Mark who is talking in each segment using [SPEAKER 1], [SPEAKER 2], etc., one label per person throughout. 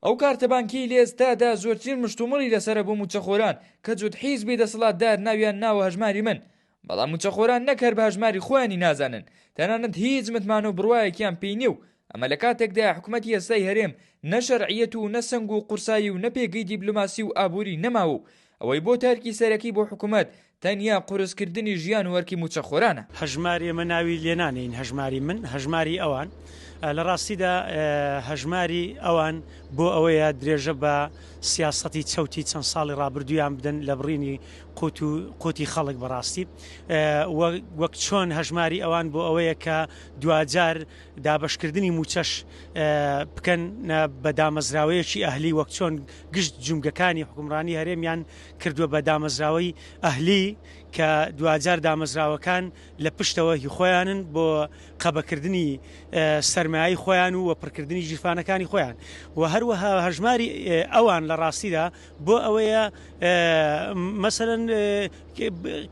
[SPEAKER 1] ئەو کارتە بانکی لە ئێستادا زۆرترین مشتومڕی لەسرە بۆ موچەخۆران کە جوت حیزبی دەسەڵاتدار ناویان ناوە هەژماری من، بەڵام موچەخۆران نەکەر بە هەژماری خۆیانی نازانن، تەنانەت هیچ متمان و بڕوایەکیان پێی نییە و ئەمە لە کاتێکدا حکوومەتی ئێستای هەرێم نە شەرعیەت و نە سەنگ و قورسایی و نە پێگەی دیبلۆماسی و ئابووری نەماوە و ئەوەی بۆ تارکی سەرەکی بۆ حکوومەت تەنیا قورسکردنی ژیان و وەرکی موچەخۆرانە.
[SPEAKER 2] هەژماری ئەمە ناوی لێنانین، هەژماری من، هەژماری ئەوان. لە ڕاستیدا هەژماری ئەوان بۆ ئەوەیە درێژە بە سیاسەتی چەوتی چەند ساڵی ڕابردویان بدەن لە بڕینی قوتی خەڵک بەڕاستی، وەک چۆن هەژماری ئەوان بۆ ئەوەیە کە دوجار دابەشکردنی موچەش بکەن بە دامەزراوەیەکی ئەهلی، وەک چۆن گشت جومگەکانی حکومڕانی هەرێمیان کردووە بە دامەزراوەی ئەهلی کە دوجار دامەزراوەکان لە پشتەوە هی خۆیانن بۆ قەبەکردنی سەرمایی خۆیان و وەپڕکردنی ژیرفانەکانی خۆیان، و هەروەها هەژماری ئەوان لە ڕاستیدا بۆ ئەوەیە مەسەلەن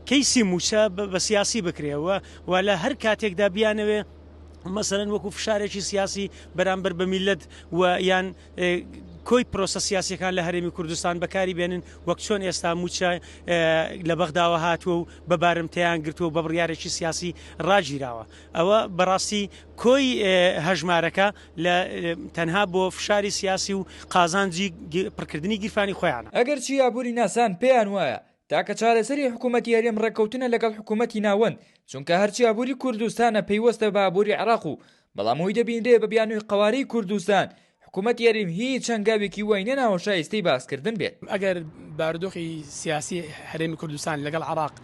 [SPEAKER 2] کەیسی موچە بە سیاسی بکرێەوە و لە هەر کاتێکدا بیانەوێ مەسەلەن وەکو فشارێکی سیاسی بەرامبەر بە میلەت و یان کۆی پرۆسە سیاسیەکان لە هەرێمی کوردستان بەکاری بێنن، وەک چۆن ئێستا موچە لە بەغداوە هاتووە و بە بارمتەیان گرتووە بە بڕیارێکی سیاسی ڕاگیراوە. ئەوە بەڕاستی کۆی هەژمارەکە لە تەنها بۆ فشاری سیاسی و قازانجی پڕکردنی گیرفانی خۆیانە.
[SPEAKER 1] ئەگەر چی ئابووری ناسان پێیان وایە تاکە چارەسەری حکوومەتی هەرێم ڕێککەوتنە لەگەڵ حکوومەتی ناوەند، چونکە هەرچی ئابووری کوردستانە پەیوەستە بە ئابووری عێراق و بەڵامەوەی دەبینرێ بە بیانووی قەوارەی کوردستان حکوومەتی هەرێم هیچ چەنگاوێکی وای نەناوە شایستەی باسکردن بێت.
[SPEAKER 3] ئەگەر بارودۆخی سیاسی هەرێمی کوردستان لەگەڵ عێراق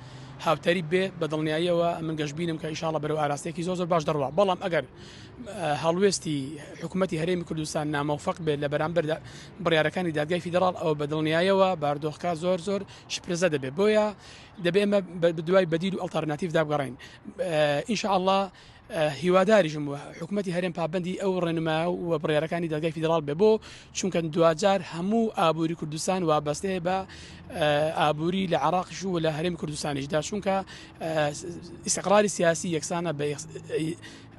[SPEAKER 3] هاوتەری بێت بە دڵنیاییەوە من گەشتبینم کە ئینشاڵڵا بەرەو ئاراستەیەکی زۆر باش دەڕوا، بەڵام ئەگەر هەڵوێستی حکوومەتی هەرێمی کوردستان نامەوفەق بێت لە بەرامبەر بڕیارەکانی دادگای فیدراڵ ئەوە بە دڵنیاییەوە بارودۆخەکە زۆر شپرزە دەبێت، بۆیە دەبێت ئێمە دوای بەدیل و ئەڵتەرناتیڤ دابگەڕین. ئینشاءڵڵا هیواداریشم وە حکوومەتی هەرێم پابەندی ئەو ڕێنمایە و بڕیارەکانی دادگای فیدراڵ بێ بۆ چونکە دوجار هەموو ئابووری کوردستان وابەستەیە بە ئابووری لە عێراقیش و لە هەرێمی کوردستانیشدا، چونکە ئیستیقراری سیاسی یەکسانە بە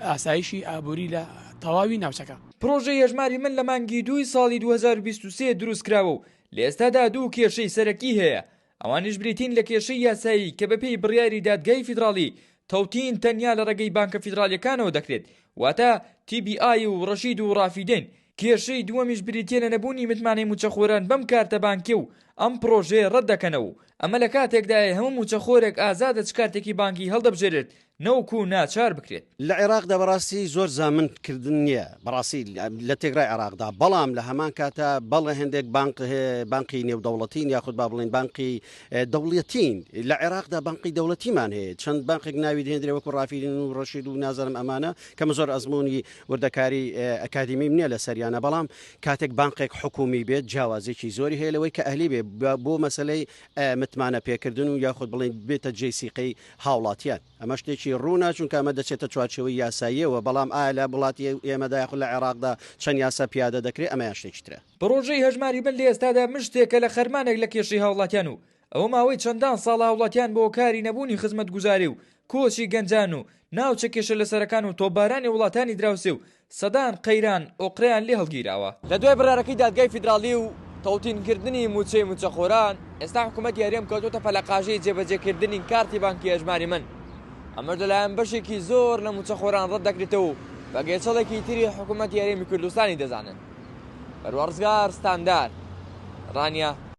[SPEAKER 3] ئاسایشی ئابووری لە تەواوی ناوچەکە.
[SPEAKER 1] پرۆژەی هەژماری من لە مانگی 2 ساڵی 2023 دروست کراوە و لە ئێستادا دوو کێشەی سەرەکی هەیە، ئەوانش بریتین لە کێشەی یاسایی کە بەپێی بڕیاری دادگای فیدراڵی تەوتین تەنیا لە ڕێگەی بانکە فیدراڵیەکانەوە دەکرێت، واتە TBI و ڕەشید و ڕافیدین. کێشەی دووەمیش بریتێنە نەبوونی متمانەی موچەخۆران بەم کارتە بانکی و ئەم پرۆژێ ڕەتدەکەنەوە. ئەمە لە کاتێکدایە هەموو موچەخۆرێک ئازادە چ کارتێکی بانکی هەڵدەبژێرێت نەوەکو ناچار بکرێت.
[SPEAKER 4] لە عێراقدا بەڕاستی زۆر زامنکردن نییە بەڕاستی لە تێگرای عێراقدا، بەڵام لە هەمان کاتە بەڵێ هەندێک بانقی نێودەوڵەتین یاخود با بڵێن بانقی دەوڵەتین لە عێراقدا بانقی دەوڵەتیمان هەیە، چەند بانقێک ناوی دێنرێ وەکو ڕافیدین و ڕەشید و نازانم ئەمانە کەمە زۆر ئەزمموی وردەکاری ئەکادیمیم نییە لە سەریانە، بەڵام کاتێک بانقێک حکومی بێت جیاوازێکی زۆری هەیە لەوەی کە ئەهلی بێ بۆ مەسلەی متمانە پێکردن و یاخود بڵێن بێتە جێسیقەی هاوڵاتیان. ئەمە شتێکی ڕوونا چونکە ئەمە دەچێتە چوارچەوەی یاساییەوە، بەڵام ئایا لە وڵاتی ئێمەدا یاخود لە عێراقدا چەند یاسا پیادە دەکرێت، ئەمە شتێکی ترە.
[SPEAKER 1] پرۆژەی هەژماری من لە ئێستادا مشتێکە لە خەرمانێک لە کێشەی هاوڵاتیان و ئەوە ماوەی چەندان ساڵ هاوڵاتیان بۆ کاری نەبوونی خزمەتگوزاری و کۆچی گەنجان و ناوچە کێشە لەسەرەکان و تۆبارانی وڵاتانی دراوسێ و سەدان قەیران ئۆقرەیان لێ هەڵگیراوە. لە دوای بڕارەکەی دادگای فیدراڵی و تەوتینکردنی موچەی موچەخۆران ئێستا حکوومەتی هەرێم کەوتوتە پەلەقاژەی جێبەجێکردنی کارتی بانکی هەژماری من. ئەمە لەلایەن بەشێکی زۆر لە موچەخۆران ڕەت دەکرێتەوە و بەگێچەڵێکی تری حکوومەتی هەرێمی کوردستانی دەزانن. بەروەرزگار ستاندار ڕانیا